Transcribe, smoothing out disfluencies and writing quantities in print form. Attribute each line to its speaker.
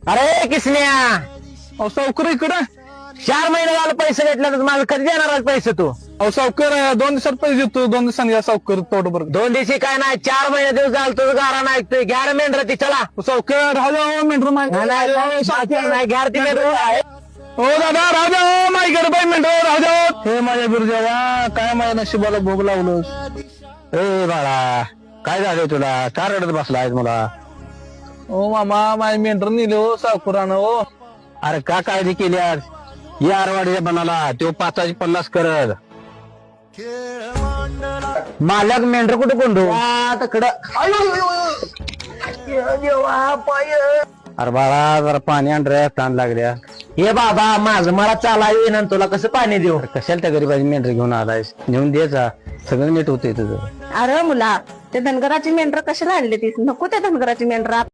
Speaker 1: अरे किसन्या,
Speaker 2: अहो सावकार इकडे.
Speaker 1: 4 महिने झाले पैसे भेटले तर माझं कधी देणार आहे पैसे तू?
Speaker 2: अहो सावकार 2 दिवसात पैसे देतो. 2 दिवसांनी या सावकार तोड बरं.
Speaker 1: 2 दिवशी काय नाही, 4 महिने दिवस झालं तुझं गारा नाही ऐकतोय. घ्या रे मेंढर ती, चला.
Speaker 2: सावकार राहू द्या मेंढर
Speaker 1: नाही घ्या रे ती मेंढर.
Speaker 2: हो दादा राहू द्या. माझ्याकडे बाई मेंढर राहू द्या. हे माझ्या गुरुदेवा, काय माझ्या नशिबाला भोग लावलं.
Speaker 1: ए बाळा, काय झालंय तुला? का रडत बसला आहेस मला?
Speaker 2: ओ मामा, माझे मेंढर नेले हो सावकारानं. हो
Speaker 1: अरे का काळजी केली आज? या आरवाडीच्या बनाला तो 550 करत. मालक मेंढर कुठे कोंडू? अरे बाळा, जरा पाणी आण रे, ताण लागल्या. हे बाबा, माझं मला चाला येईन, तुला कसं पाणी देऊ? कशाला त्या गरीबाची मेंढर घेऊन आलायस? नेऊन द्यायचा, सगळं नीट होतंय तुझं.
Speaker 3: अरे मुला, ते धनगराची मेंढर कशाला आणली ती? नको त्या धनगराची मेंढर.